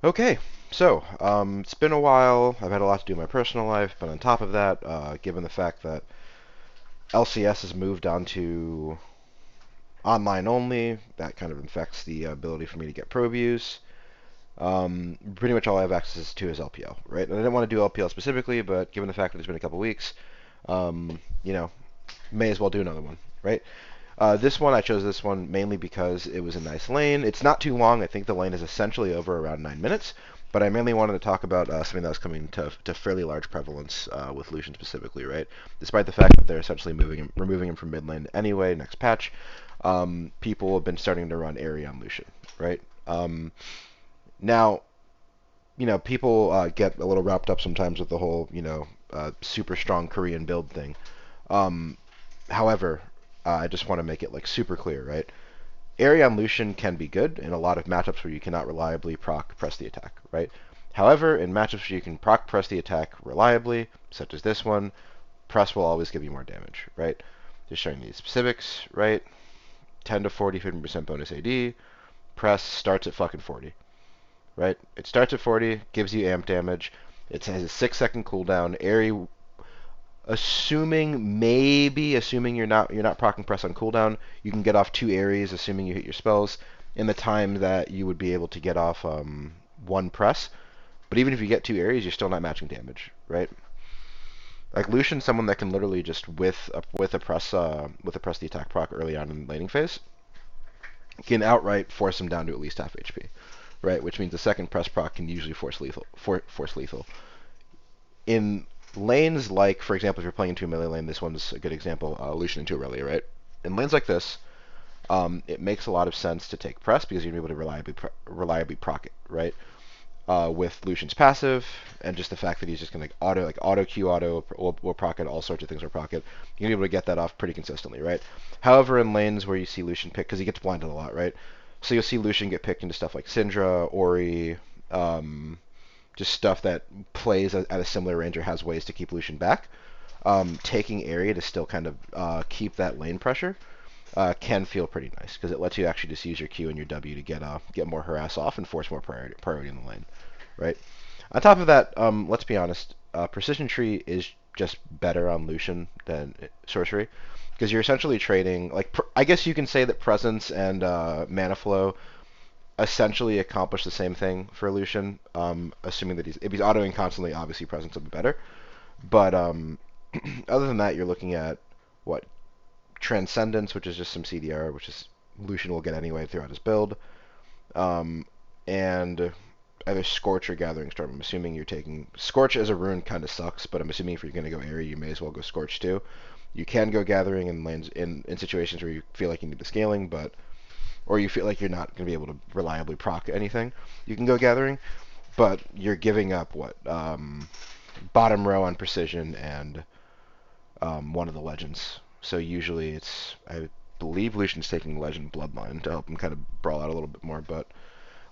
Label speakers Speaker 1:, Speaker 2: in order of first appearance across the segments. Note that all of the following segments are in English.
Speaker 1: Okay, so it's been a while. I've had a lot to do in my personal life, but on top of that, given the fact that LCS has moved on to online only, that kind of affects the ability for me to get pro views. Pretty much all I have access to is LPL, right? And I didn't want to do LPL specifically, but given the fact that it's been a couple weeks, you know, may as well do another one, right? This one, I chose this one mainly because it was a nice lane. It's not too long. I think the lane is essentially over around 9 minutes. But I mainly wanted to talk about something that was coming to fairly large prevalence with Lucian specifically, right? Despite the fact that they're essentially removing him from mid lane anyway, next patch, people have been starting to run aery on Lucian, right? Now, people get a little wrapped up sometimes with the whole, super strong Korean build thing. Um, However, I just want to make it like super clear, right? Aery on Lucian can be good in a lot of matchups where you cannot reliably proc press the attack, right? However, in matchups where you can proc press the attack reliably, such as this one, press will always give you more damage, right? Just showing these specifics, right? 10 to 40, 50% bonus AD. Press starts at fucking 40, right? It starts at 40, gives you amp damage. It has a 6-second cooldown. Aery, assuming you're not proccing press on cooldown, you can get off 2 aeries, assuming you hit your spells in the time that you would be able to get off one press. But even if you get 2 aeries, you're still not matching damage, right? Like Lucian's someone that can literally just with a press the attack proc early on in the laning phase can outright force him down to at least half HP, right? Which means the second press proc can usually force lethal. In lanes like, for example, if you're playing into a melee lane, this one's a good example, Lucian into Irelia, right? In lanes like this, it makes a lot of sense to take press because you're able to reliably proc it, right? With Lucian's passive and just the fact that he's just going to auto Q auto or proc it, all sorts of things are proc it, you're able to get that off pretty consistently, right? However, in lanes where you see Lucian pick, because he gets blinded a lot, right? So you'll see Lucian get picked into stuff like Syndra, Ori, just stuff that plays at a similar range or has ways to keep Lucian back. Taking area to still kind of keep that lane pressure can feel pretty nice because it lets you actually just use your Q and your W to get more harass off and force more priority in the lane, right? On top of that, let's be honest, Precision Tree is just better on Lucian than Sorcery because you're essentially trading, like, I guess you can say that Presence and Mana Flow essentially accomplish the same thing for Lucian, assuming that if he's autoing constantly, obviously Presence will be better. But other than that, you're looking at what Transcendence, which is just some CDR, which is Lucian will get anyway throughout his build, and either Scorch or Gathering Storm. I'm assuming you're taking Scorch as a rune kind of sucks, but I'm assuming if you're going to go aery, you may as well go Scorch too. You can go Gathering in lanes in situations where you feel like you need the scaling, but or you feel like you're not going to be able to reliably proc anything. You can go Gathering, but you're giving up what bottom row on precision and one of the legends. So usually I believe Lucian's taking Legend Bloodline to help him kind of brawl out a little bit more, but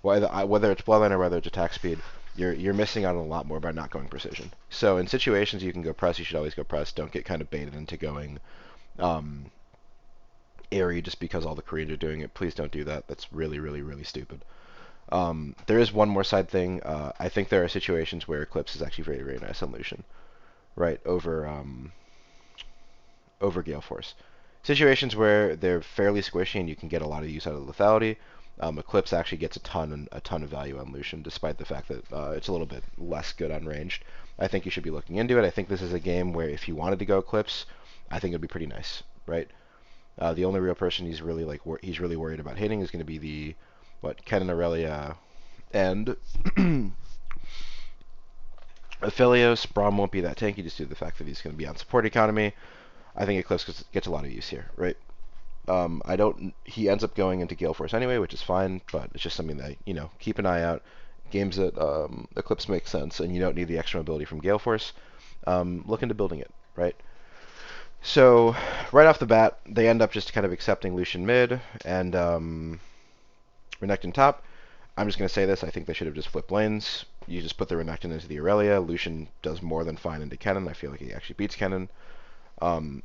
Speaker 1: whether it's Bloodline or whether it's attack speed, you're missing out on a lot more by not going precision. So in situations you can go press, you should always go press. Don't get kind of baited into going um, aery just because all the Koreans are doing it. Please don't do that. That's really, really, really stupid. There is one more side thing. I think there are situations where Eclipse is actually very, very nice on Lucian, right, over Gale Force. Situations where they're fairly squishy and you can get a lot of use out of lethality. Eclipse actually gets a ton of value on Lucian, despite the fact that it's a little bit less good on ranged. I think you should be looking into it. I think this is a game where if you wanted to go Eclipse, I think it'd be pretty nice, right? The only real person he's really worried about hitting is going to be the Ken and Irelia and Aphelios. Braum won't be that tanky just due to the fact that he's going to be on support economy. I think Eclipse gets a lot of use here, right? I don't. He ends up going into Gale Force anyway, which is fine, but it's just something that keep an eye out. Games that Eclipse makes sense, and you don't need the extra mobility from Gale Force. Look into building it, right? So right off the bat, they end up just kind of accepting Lucian mid and Renekton top. I'm just going to say this. I think they should have just flipped lanes. You just put the Renekton into the Irelia. Lucian does more than fine into Kennen. I feel like he actually beats Kennen. Um,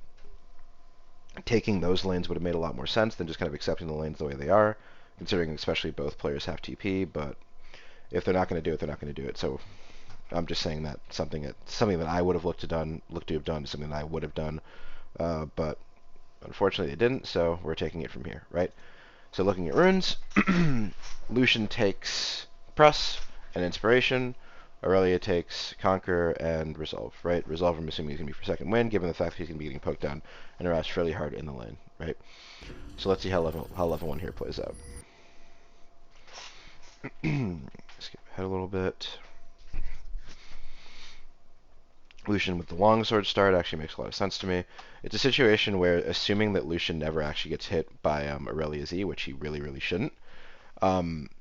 Speaker 1: Taking those lanes would have made a lot more sense than just kind of accepting the lanes the way they are, considering especially both players have TP. But If they're not going to do it, they're not going to do it. So I'm just saying that something that I would have looked to have done, something that I would have done, but unfortunately they didn't. So we're taking it from here, right? So looking at runes, Lucian takes Press and Inspiration. Irelia takes Conquer and Resolve, right? Resolve, I'm assuming, is going to be for second win, given the fact that he's going to be getting poked down and harassed fairly hard in the lane, right? So let's see how level 1 here plays out. Skip ahead a little bit. Lucian with the longsword start actually makes a lot of sense to me. It's a situation where, assuming that Lucian never actually gets hit by Irelia's E, which he really, really shouldn't,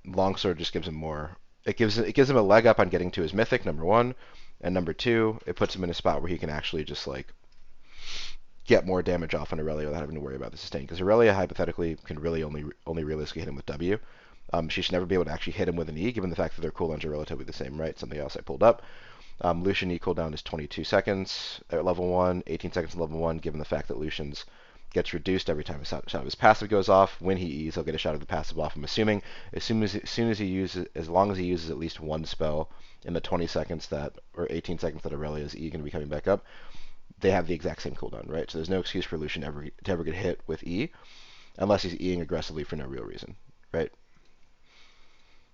Speaker 1: longsword just gives him more. It gives him a leg up on getting to his mythic, number one, and number two, it puts him in a spot where he can actually just like get more damage off on Irelia without having to worry about the sustain. Because Irelia hypothetically can really only realistically hit him with W. She should never be able to actually hit him with an E, given the fact that their cooldowns are relatively the same, right? Something else I pulled up. Lucian E cooldown is 22 seconds at level 1, 18 seconds at level 1, given the fact that Lucian's gets reduced every time a shot of his passive goes off. When he E's, he'll get a shot of the passive off. I'm assuming as long as he uses at least one spell in the 20 seconds or 18 seconds that Irelia's E going to be coming back up, they have the exact same cooldown, right? So there's no excuse for Lucian to ever get hit with E, unless he's Eing aggressively for no real reason, right?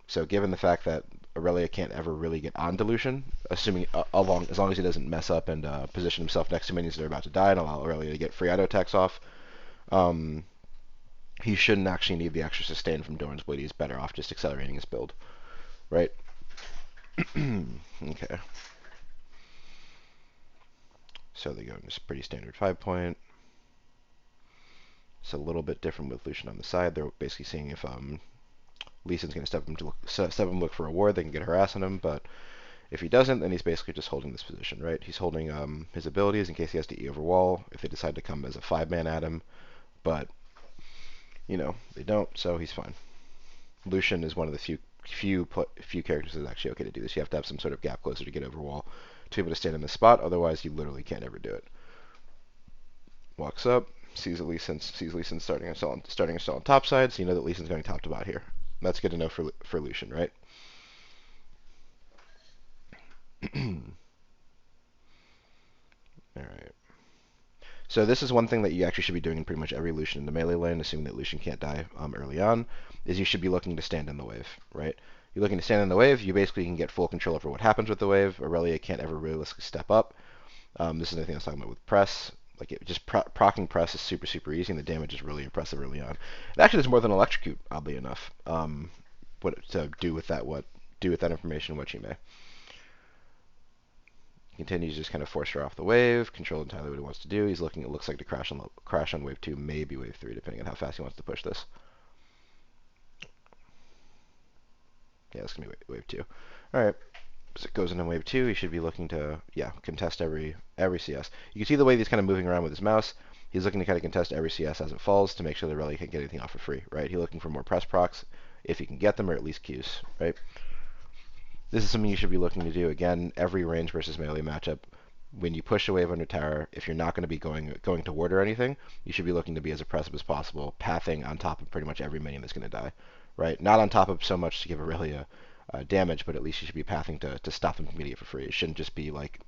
Speaker 1: So given the fact that Irelia can't ever really get on Lucian, assuming as long as he doesn't mess up and position himself next to minions that are about to die and allow Irelia to get free auto attacks off, he shouldn't actually need the extra sustain from Doran's Blade. He's better off just accelerating his build, right? Okay. So they go in this pretty standard 5-point. It's a little bit different with Lucian on the side. They're basically seeing if Lee Sin's going to step him look for a ward, they can get harassing him, but if he doesn't, then he's basically just holding this position, right? He's holding his abilities in case he has to E over wall if they decide to come as a 5-man at him, but, they don't, so he's fine. Lucian is one of the few characters that's actually okay to do this. You have to have some sort of gap closer to get over wall to be able to stand in the spot, otherwise you literally can't ever do it. Walks up, sees Lee Sin starting a stall on top side, so you know that Lee Sin's going top to bot here. That's good to know for Lucian, right? Alright. So this is one thing that you actually should be doing in pretty much every Lucian in the melee lane, assuming that Lucian can't die early on, is you should be looking to stand in the wave, right? You're looking to stand in the wave, you basically can get full control over what happens with the wave. Irelia can't ever realistically step up. This is another thing I was talking about with press. Like, just proccing press is super, super easy, and the damage is really impressive early on. It actually does more than electrocute, oddly enough. Do with that information what you may. Continues to just kind of force her off the wave, control entirely what he wants to do. It looks like to crash on wave 2, maybe wave 3, depending on how fast he wants to push this. Yeah, it's going to be wave 2. Alright, as it goes into wave 2, he should be looking to, contest every CS. You can see the way he's kind of moving around with his mouse. He's looking to kind of contest every CS as it falls to make sure that Irelia can't get anything off for free, right? He's looking for more press procs, if he can get them, or at least Qs, right? This is something you should be looking to do. Again, every range versus melee matchup, when you push a wave under tower, if you're not going to be going to ward or anything, you should be looking to be as aggressive as possible, pathing on top of pretty much every minion that's going to die, right? Not on top of so much to give Irelia damage, but at least you should be pathing to stop them from getting it for free. It shouldn't just be like,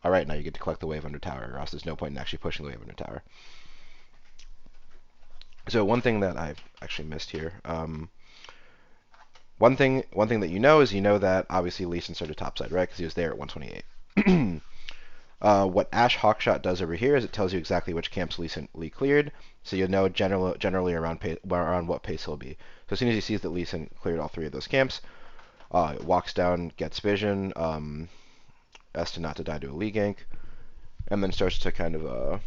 Speaker 1: all right, now you get to collect the wave under tower, or else there's no point in actually pushing the wave under tower. So one thing that I've actually missed here, one thing that you know is that obviously Lee Sin started topside, right? Because he was there at 128. What Ash Hawkshot does over here is it tells you exactly which camps Lee cleared, so you'll know generally around what pace he'll be. So as soon as he sees that Lee Sin cleared all 3 of those camps, it walks down, gets vision, as to not to die to a Lee gank, and then starts to kind of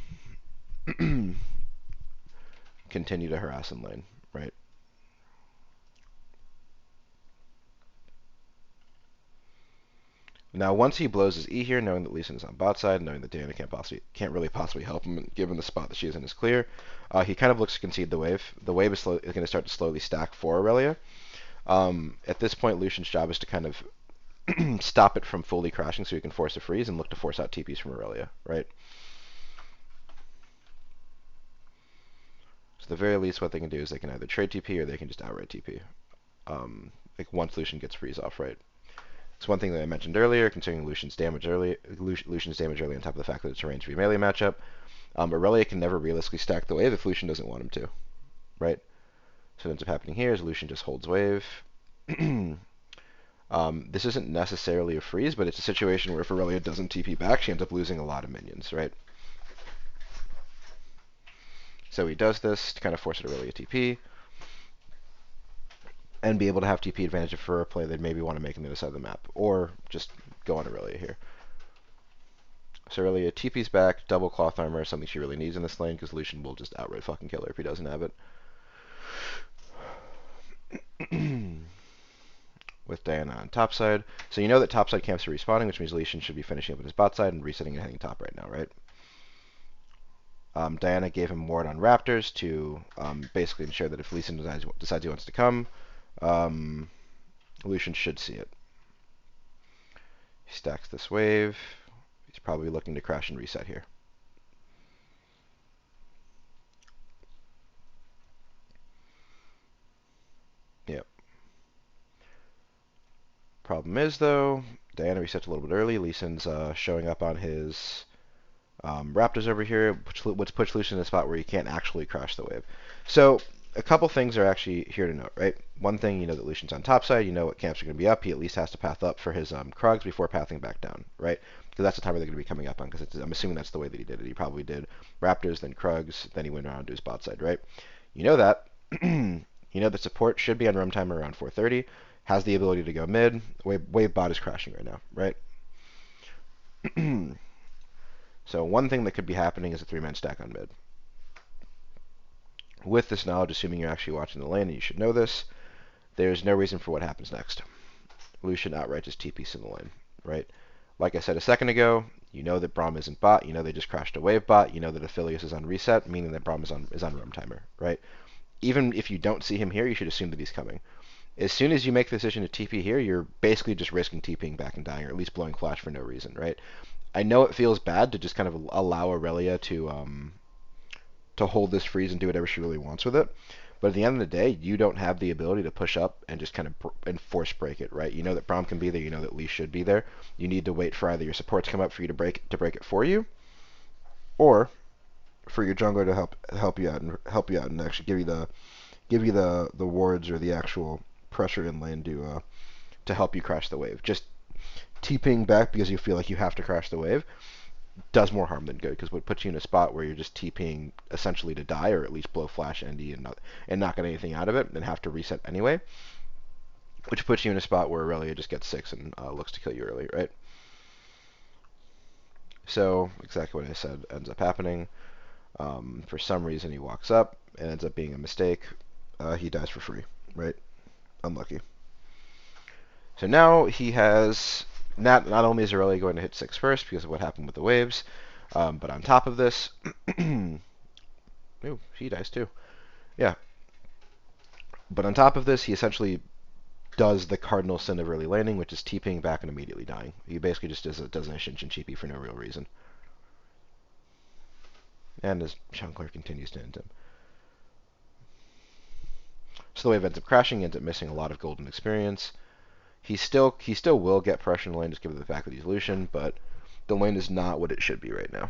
Speaker 1: continue to harass in lane, right? Now, once he blows his E here, knowing that Lee Sin is on bot side, knowing that Diana can't really possibly help him, given the spot that she is in is clear, he kind of looks to concede the wave. The wave is going to start to slowly stack for Irelia. At this point, Lucian's job is to kind of stop it from fully crashing so he can force a freeze and look to force out TPs from Irelia, right? So at the very least, what they can do is they can either trade TP or they can just outright TP. like once Lucian gets freeze off, right? It's one thing that I mentioned earlier, considering Lucian's damage early on top of the fact that it's a range v melee matchup. Irelia can never realistically stack the wave if Lucian doesn't want him to, right? So what ends up happening here is Lucian just holds wave. This isn't necessarily a freeze, but it's a situation where if Irelia doesn't TP back, she ends up losing a lot of minions, right? So he does this to kind of force Irelia TP and be able to have TP advantage for a play they'd maybe want to make on the other side of the map, or just go on Irelia here. So Irelia TP's back, double cloth armor, something she really needs in this lane, because Lucian will just outright fucking kill her if he doesn't have it. With Diana on top side. So you know that top side camps are respawning, which means Lucian should be finishing up with his bot side and resetting and heading top right now, right? Diana gave him ward on Raptors to basically ensure that if Lucian decides he wants to come, Lucian should see it. He stacks this wave. He's probably looking to crash and reset here. Yep. Problem is, though, Diana resets a little bit early. Lucian's showing up on his Raptors over here, which puts Lucian in a spot where he can't actually crash the wave. So a couple things are actually here to note, right? One thing, you know that Lucian's on top side. You know what camps are going to be up. He at least has to path up for his Krugs before pathing back down, right? Because that's the time where they're going to be coming up on, because I'm assuming that's the way that he did it. He probably did Raptors, then Krugs, then he went around to his bot side, right? You know that. You know that support should be on roam time around 4:30. Has the ability to go mid. Wave bot is crashing right now, right? So one thing that could be happening is a 3-man stack on mid. With this knowledge, assuming you're actually watching the lane, and you should know this, there's no reason for what happens next. Lucian outright just TPs in the lane, right? Like I said a second ago, you know that Braum isn't bot, you know they just crashed a wave bot, you know that Aphelios is on reset, meaning that Braum is on roam timer, right? Even if you don't see him here, you should assume that he's coming. As soon as you make the decision to TP here, you're basically just risking TPing back and dying, or at least blowing flash for no reason, right? I know it feels bad to just kind of allow Irelia to hold this freeze and do whatever she really wants with it. But at the end of the day, you don't have the ability to push up and just kind of and force break it, right? You know that Braum can be there. You know that Lee should be there. You need to wait for either your support to come up for you to break it for you, or for your jungler to help you out and actually give you the wards or the actual pressure in lane to help you crash the wave. Just TPing back because you feel like you have to crash the wave does more harm than good, because what puts you in a spot where you're just TPing essentially to die, or at least blow flash ND and not get anything out of it, and have to reset anyway, which puts you in a spot where Irelia just gets 6 and looks to kill you early, right? So exactly what I said ends up happening. For some reason he walks up, and ends up being a mistake. He dies for free, right? Unlucky. So now he has not only is Irelia going to hit 6 first because of what happened with the waves, but on top of this, ooh, he dies too. Yeah. But on top of this, he essentially does the cardinal sin of early landing, which is TPing back and immediately dying. He basically just does an Ascension TP for no real reason. And his jungler continues to end him. So the wave ends up crashing, he ends up missing a lot of golden experience. He still will get pressure in the lane, just given the fact that he's Lucian, but the lane is not what it should be right now,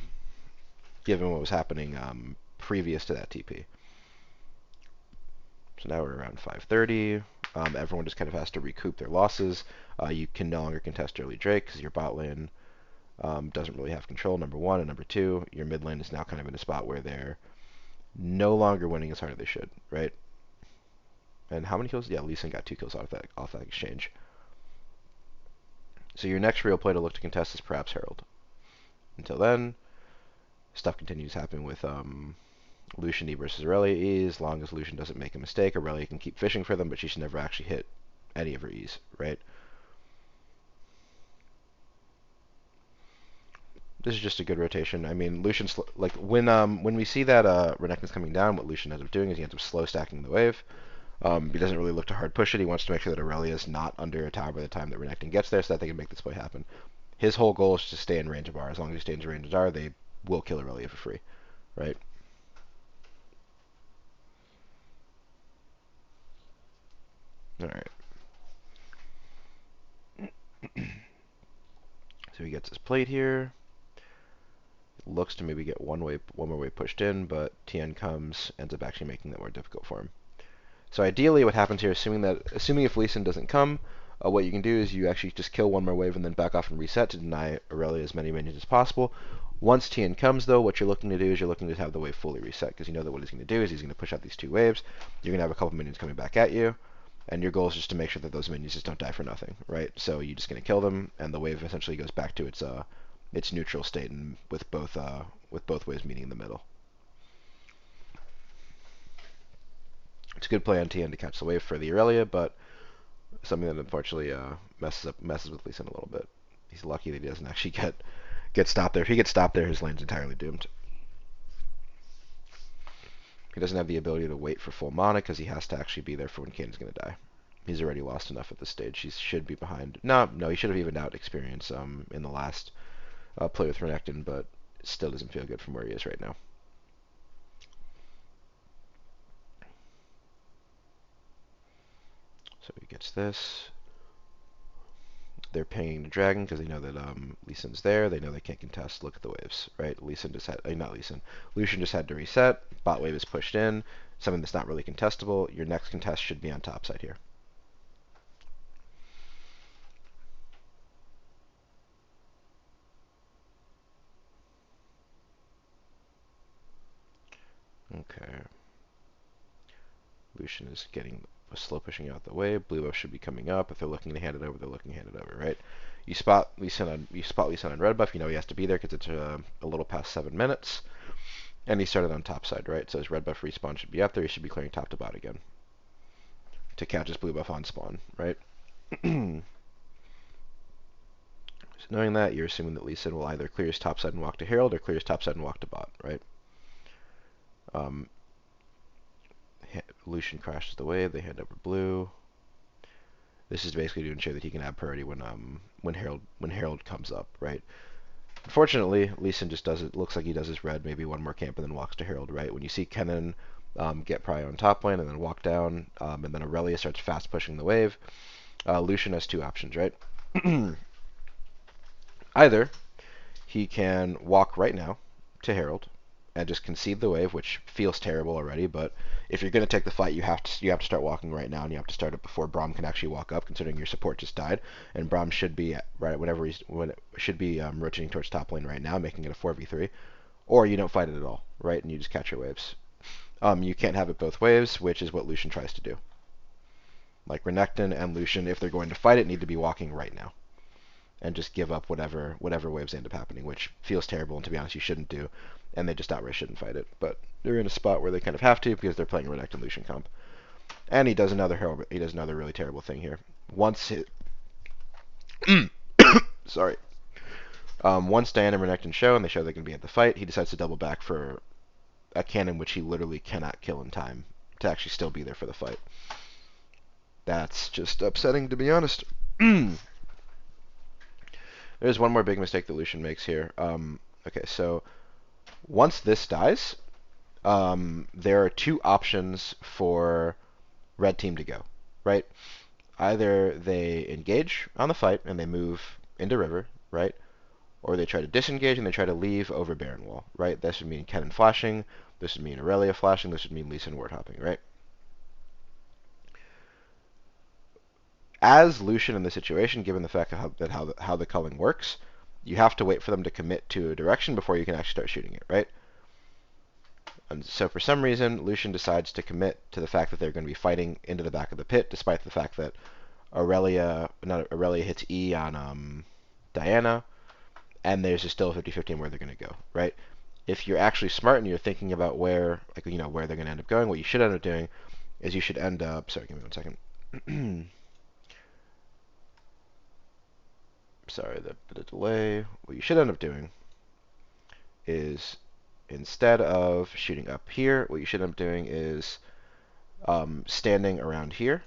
Speaker 1: given what was happening previous to that TP. So now we're around 5:30. Everyone just kind of has to recoup their losses. You can no longer contest early Drake because your bot lane doesn't really have control, number one. And number two, your mid lane is now kind of in a spot where they're no longer winning as hard as they should, right? And how many kills? Yeah, Lucian got 2 kills off that exchange. So your next real play to look to contest is perhaps Herald. Until then, stuff continues happening with Lucian E versus Irelia E. As long as Lucian doesn't make a mistake, Irelia can keep fishing for them, but she should never actually hit any of her E's, right? This is just a good rotation. I mean, Lucian's like when we see that Renekton's coming down, what Lucian ends up doing is he ends up slow stacking the wave. He doesn't really look to hard push it. He wants to make sure that Irelia is not under a tower by the time that Renekton gets there, so that they can make this play happen. His whole goal is to stay in range of R. As long as he stays in range of R, they will kill Irelia for free, right? All right. So he gets his plate here. Looks to maybe get one more wave pushed in, but TN comes, ends up actually making that more difficult for him. So ideally, what happens here, assuming if Lucian doesn't come, what you can do is you actually just kill one more wave and then back off and reset to deny Irelia as many minions as possible. Once TN comes, though, what you're looking to do is you're looking to have the wave fully reset, because you know that what he's going to do is he's going to push out these two waves. You're going to have a couple minions coming back at you, and your goal is just to make sure that those minions just don't die for nothing, right? So you're just going to kill them, and the wave essentially goes back to its neutral state, and with both waves meeting in the middle. It's a good play on TN to catch the wave for the Irelia, but something that unfortunately messes with Lucian a little bit. He's lucky that he doesn't actually get stopped there. If he gets stopped there, his lane's entirely doomed. He doesn't have the ability to wait for full mana because he has to actually be there for when Kane's going to die. He's already lost enough at this stage. He should be behind. No, he should have evened out experience in the last play with Renekton, but still doesn't feel good from where he is right now. So he gets this. They're pinging the dragon because they know that Lucian's there. They know they can't contest. Look at the waves, right? Lucian just had, Lucian just had to reset. Bot wave is pushed in. Something that's not really contestable. Your next contest should be on top side here. Okay. Lucian is slow pushing out the wave. Blue buff should be coming up. If they're looking to hand it over, they're looking to hand it over, right? You spot Lucian on red buff. You know he has to be there because it's a little past 7 minutes. And he started on top side, right? So his red buff respawn should be up there. He should be clearing top to bot again to catch his blue buff on spawn, right? So knowing that, you're assuming that Lucian will either clear his top side and walk to Herald or clear his top side and walk to bot, right? Lucian crashes the wave. They hand over blue. This is basically to ensure that he can have priority when Herald comes up, right? Unfortunately, Lucian just does it. Looks like he does his red, maybe one more camp, and then walks to Herald, right? When you see Kennen get prio on top lane and then walk down, and then Irelia starts fast pushing the wave, Lucian has two options, right? Either he can walk right now to Herald and just concede the wave, which feels terrible already, but if you're going to take the fight, you have to start walking right now, and you have to start it before Braum can actually walk up, considering your support just died, and Braum should be rotating towards top lane right now, making it a 4v3, or you don't fight it at all, right, and you just catch your waves. You can't have it both ways, which is what Lucian tries to do. Like Renekton and Lucian, if they're going to fight it, need to be walking right now and just give up whatever waves end up happening, which feels terrible, and to be honest, you shouldn't do, and they just outright shouldn't fight it. But they're in a spot where they kind of have to because they're playing Renekton Lucian comp. And he does another really terrible thing here. Once once Diana and Renekton show and they show they're going to be at the fight, he decides to double back for a cannon which he literally cannot kill in time to actually still be there for the fight. That's just upsetting, to be honest. There's one more big mistake that Lucian makes here. Okay, so once this dies, there are two options for red team to go, right? Either they engage on the fight and they move into river, right? Or they try to disengage and they try to leave over Baron Wall, right? This would mean Kennen flashing, this would mean Irelia flashing, this would mean Lucian ward hopping, right? As Lucian in the situation, given the fact that how the culling works, you have to wait for them to commit to a direction before you can actually start shooting it, right? And so for some reason, Lucian decides to commit to the fact that they're going to be fighting into the back of the pit, despite the fact that Irelia hits E on Diana, and there's still a 50-50 on where they're going to go, right? If you're actually smart and you're thinking about where they're going to end up going, what you should end up doing is you should end up. Sorry, give me 1 second. Sorry, the delay. What you should end up doing is, instead of shooting up here, what you should end up doing is standing around here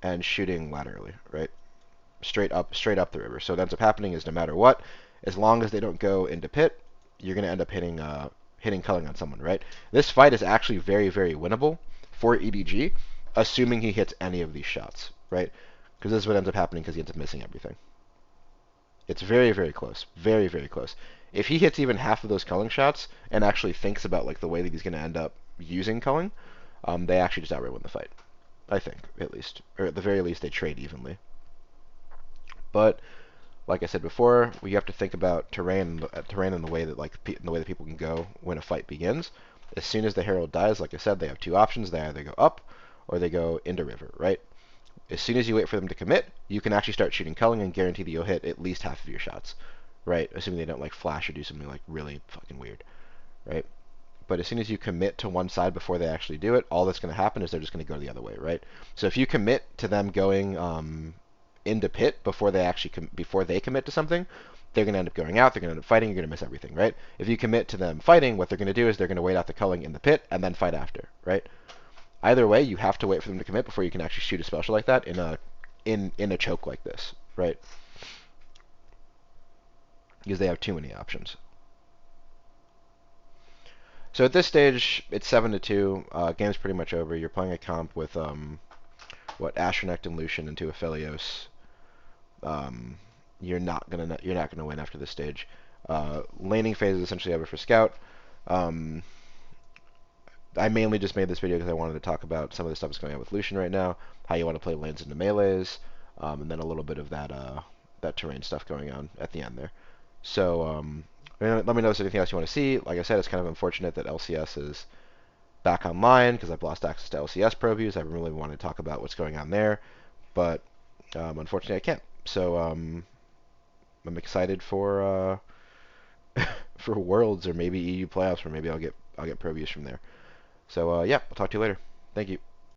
Speaker 1: and shooting laterally, right? Straight up the river. So what ends up happening is no matter what, as long as they don't go into pit, you're going to end up hitting culling on someone, right? This fight is actually very, very winnable for EDG, assuming he hits any of these shots, right? Because this is what ends up happening because he ends up missing everything. It's very, very close. Very, very close. If he hits even half of those culling shots and actually thinks about like the way that he's going to end up using culling, they actually just outright win the fight. I think, at least, or at the very least, they trade evenly. But like I said before, we have to think about terrain in the way that in the way that people can go when a fight begins. As soon as the herald dies, like I said, they have two options. They either go up or they go into river, right? As soon as you wait for them to commit, you can actually start shooting culling and guarantee that you'll hit at least half of your shots, right? Assuming they don't like flash or do something like really fucking weird, right? But as soon as you commit to one side before they actually do it, all that's going to happen is they're just going to go the other way, right? So if you commit to them going into pit before they commit to something, they're going to end up going out. They're going to end up fighting. You're going to miss everything, right? If you commit to them fighting, what they're going to do is they're going to wait out the culling in the pit and then fight after, right? Either way, you have to wait for them to commit before you can actually shoot a special like that in a choke like this, right? Because they have too many options. So at this stage, it's 7-2. Game's pretty much over. You're playing a comp with Astronect and Lucian into Aphelios. You're not gonna win after this stage. Laning phase is essentially over for Scout. Um, I mainly just made this video because I wanted to talk about some of the stuff that's going on with Lucian right now, how you want to play lanes into melees, and then a little bit of that terrain stuff going on at the end there. So let me know if there's anything else you want to see. Like I said, it's kind of unfortunate that LCS is back online because I've lost access to LCS Pro Views. I really wanted to talk about what's going on there, but unfortunately I can't. So I'm excited for for Worlds or maybe EU playoffs, or maybe I'll get Pro Views from there. So yeah, I'll talk to you later. Thank you.